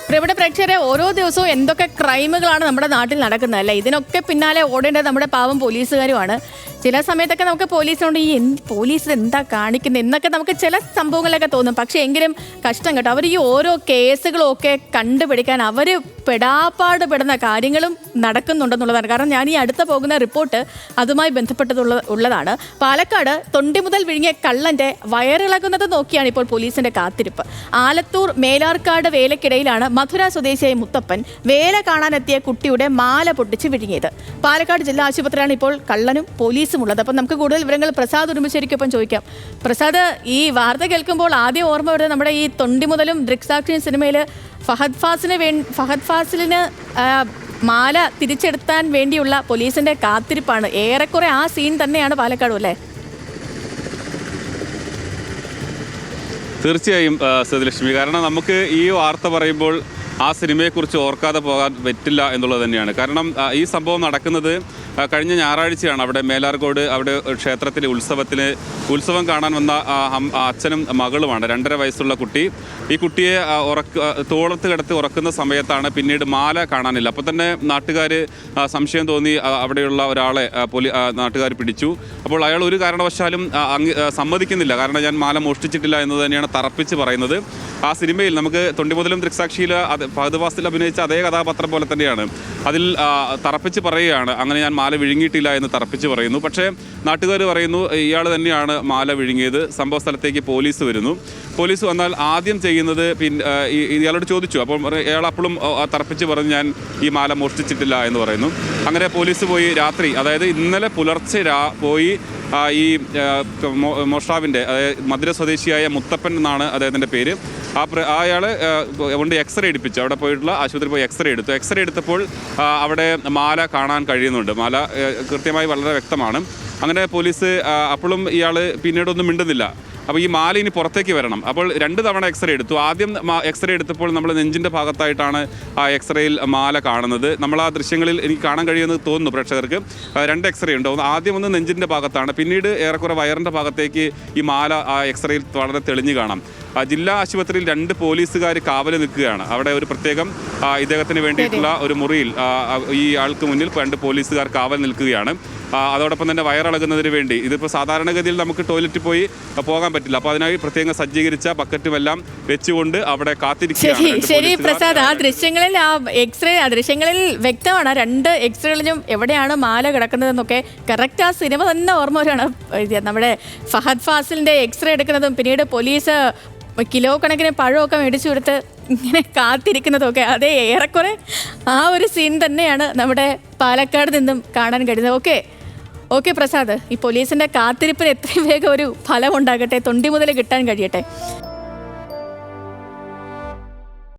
പ്രിയപ്പെട്ട പ്രേക്ഷകരെ, ഓരോ ദിവസവും എന്തൊക്കെ ക്രൈമുകളാണ് നമ്മുടെ നാട്ടിൽ നടക്കുന്നത് അല്ലേ? ഇതിനൊക്കെ പിന്നാലെ ഓടേണ്ടത് നമ്മുടെ പാവം പോലീസുകാരുമാണ്. ചില സമയത്തൊക്കെ നമുക്ക് പോലീസിനോട് പോലീസ് എന്താ കാണിക്കുന്നത് എന്നൊക്കെ നമുക്ക് ചില സംഭവങ്ങളിലൊക്കെ തോന്നും. പക്ഷേ എങ്കിലും കഷ്ടം കേട്ടോ, അവർ ഈ ഓരോ കേസുകളും ഒക്കെ കണ്ടുപിടിക്കാൻ അവർ പെടാപ്പാട് പെടുന്ന കാര്യങ്ങളും നടക്കുന്നുണ്ടെന്നുള്ളതാണ്. കാരണം ഞാൻ ഈ അടുത്ത പോകുന്ന റിപ്പോർട്ട് അതുമായി ബന്ധപ്പെട്ടതുള്ളതാണ്. പാലക്കാട് തൊണ്ടി മുതൽ വിഴുങ്ങിയ കള്ളന്റെ വയറിളകുന്നത് നോക്കിയാണ് ഇപ്പോൾ പോലീസിന്റെ കാത്തിരിപ്പ്. ആലത്തൂർ മേലാർക്കാട് വേലക്കിടയിലാണ് മധുര സ്വദേശിയായ മുത്തപ്പൻ വേല കാണാനെത്തിയ കുട്ടിയുടെ മാല പൊട്ടിച്ച് വിഴുങ്ങിയത്. പാലക്കാട് ജില്ലാ ആശുപത്രിയാണ് ഇപ്പോൾ കള്ളനും പോലീസും ഉള്ളത്. അപ്പം നമുക്ക് കൂടുതൽ വിവരങ്ങൾ പ്രസാദ് ഉടുമ്പശ്ശേരിക്കൊപ്പം ചോദിക്കാം. പ്രസാദ്, ഈ വാർത്ത കേൾക്കുമ്പോൾ ആദ്യം ഓർമ്മ വരുന്നത് നമ്മുടെ ഈ തൊണ്ടി മുതലും ദൃക്സാക്ഷിയും സിനിമയിൽ ഫഹദ് ഫാസിലിന് മാല തിരിച്ചെടുത്താൻ വേണ്ടിയുള്ള പോലീസിന്റെ കാത്തിരിപ്പാണ്. ഏറെക്കുറെ ആ സീൻ തന്നെയാണ് പാലക്കാടും അല്ലേ? തീർച്ചയായും സതിലക്ഷ്മി, കാരണം നമുക്ക് ഈ വാർത്ത പറയുമ്പോൾ ആ സിനിമയെക്കുറിച്ച് ഓർക്കാതെ പോകാൻ പറ്റില്ല എന്നുള്ളത് തന്നെയാണ്. കാരണം ഈ സംഭവം നടക്കുന്നത് കഴിഞ്ഞ ഞായറാഴ്ചയാണ്. അവിടെ മേലാർകോട് അവിടെ ക്ഷേത്രത്തിലെ ഉത്സവം കാണാൻ വന്ന അച്ഛനും മകളുമാണ്. 2.5 വയസ്സുള്ള കുട്ടി. ഈ കുട്ടിയെ തോളത്ത് കിടത്തി ഉറക്കുന്ന സമയത്താണ് പിന്നീട് മാല കാണാനില്ല. അപ്പോൾ തന്നെ നാട്ടുകാർ സംശയം തോന്നി അവിടെയുള്ള ഒരാളെ നാട്ടുകാർ പിടിച്ചു. അപ്പോൾ അയാൾ ഒരു കാരണവശാലും സമ്മതിക്കുന്നില്ല. കാരണം ഞാൻ മാല മോഷ്ടിച്ചിട്ടില്ല എന്ന് തന്നെയാണ് തറപ്പിച്ച് പറയുന്നത്. ആ സിനിമയിൽ നമുക്ക് തൊണ്ടി മുതലും ദൃക്സാക്ഷിയിൽ ഫഹദ് ഫാസിൽ അഭിനയിച്ച അതേ കഥാപാത്രം പോലെ തന്നെയാണ്. അതിൽ തറപ്പിച്ച് പറയുകയാണ്, അങ്ങനെ ഞാൻ മാല വിഴുങ്ങിയിട്ടില്ല എന്ന് തറപ്പിച്ച് പറയുന്നു. പക്ഷേ നാട്ടുകാർ പറയുന്നു ഇയാൾ തന്നെയാണ് മാല വിഴുങ്ങിയത്. സംഭവ സ്ഥലത്തേക്ക് പോലീസ് വരുന്നു. പോലീസ് വന്നാൽ ആദ്യം ചെയ്യുന്നത് ഇയാളോട് ചോദിച്ചു. അപ്പോൾ ഇയാൾ അപ്പോഴും തറപ്പിച്ച് പറഞ്ഞ് ഞാൻ ഈ മാല മോഷ്ടിച്ചിട്ടില്ല എന്ന് പറയുന്നു. അങ്ങനെ പോലീസ് പോയി രാത്രി, അതായത് ഇന്നലെ പുലർച്ചെ പോയി ഈ മോഷ്ടാവിൻ്റെ, അതായത് മധുര സ്വദേശിയായ മുത്തപ്പൻ എന്നാണ് അദ്ദേഹത്തിൻ്റെ പേര്. അയാളെ കൊണ്ട് എക്സ്റേ എടുപ്പിച്ചു. അവിടെ പോയിട്ടുള്ള ആശുപത്രി പോയി എക്സ്റേ എടുത്തു. എക്സ്റേ എടുത്തപ്പോൾ അവിടെ മാല കാണാൻ കഴിയുന്നുണ്ട്. മാല കൃത്യമായി വളരെ വ്യക്തമാണ്. അങ്ങനെ പോലീസ് അപ്പോഴും ഇയാൾ പിന്നീടൊന്നും മിണ്ടുന്നില്ല. അപ്പോൾ ഈ മാല ഇനി പുറത്തേക്ക് വരണം. അപ്പോൾ 2 തവണ എക്സ്റേ എടുത്തു. ആദ്യം എക്സ്റേ എടുത്തപ്പോൾ നമ്മൾ നെഞ്ചിൻ്റെ ഭാഗത്തായിട്ടാണ് ആ എക്സ്റേയിൽ മാല കാണുന്നത്. നമ്മൾ ആ ദൃശ്യങ്ങളിൽ എനിക്ക് കാണാൻ കഴിയുമെന്ന് തോന്നുന്നു പ്രേക്ഷകർക്ക്. 2 എക്സ്റേ ഉണ്ട്. ആദ്യം ഒന്ന് നെഞ്ചിൻ്റെ ഭാഗത്താണ്, പിന്നീട് ഏറെക്കുറെ വയറിൻ്റെ ഭാഗത്തേക്ക് ഈ മാല ആ എക്സ്റേയിൽ വളരെ തെളിഞ്ഞ് കാണാം. ജില്ലാ ആശുപത്രിയിൽ 2 പോലീസുകാർ കാവൽ നിൽക്കുകയാണ്. അവിടെ ഒരു പ്രത്യേകം ഇദ്ദേഹത്തിന് വേണ്ടിയിട്ടുള്ള ഒരു മുറിയിൽ ഈ ആൾക്ക് മുന്നിൽ 2 പോലീസുകാർ കാവൽ നിൽക്കുകയാണ്. അതോടൊപ്പം തന്നെ വയറിളകുന്നതിന് വേണ്ടി, ഇതിപ്പോൾ സാധാരണഗതിയിൽ നമുക്ക് ടോയ്ലറ്റിൽ പോകാൻ പറ്റില്ല. അപ്പോൾ അതിനായി പ്രത്യേകം സജ്ജീകരിച്ച ബക്കറ്റുമെല്ലാം വെച്ചുകൊണ്ട് അവിടെ കാത്തിരിക്കുകയാണ്. ശരി പ്രസാദ്, ആ ദൃശ്യങ്ങളിൽ വ്യക്തമാണ് 2 എക്സ്റേകളിലും എവിടെയാണ് മാല കിടക്കുന്നതെന്നൊക്കെ കറക്റ്റ് ആ സിനിമ തന്നെ ഓർമ്മ വരികയാണ്. നമ്മുടെ ഫഹദ് ഫാസിലിന്റെ എക്സ്റേ എടുക്കുന്നതും പിന്നീട് പോലീസ് കിലോ കണക്കിന് പഴമൊക്കെ മേടിച്ചു കൊടുത്ത് ഇങ്ങനെ കാത്തിരിക്കുന്നതൊക്കെ അതേ ഏറെക്കുറെ ആ ഒരു സീൻ തന്നെയാണ് നമ്മുടെ പാലക്കാട് നിന്നും കാണാൻ കഴിയുന്നത്. ഓക്കെ പ്രസാദ്, ഈ പോലീസിന്റെ കാത്തിരിപ്പിന് എത്രയും വേഗം ഒരു ഫലം ഉണ്ടാകട്ടെ, തൊണ്ടി മുതൽ കിട്ടാൻ കഴിയട്ടെ.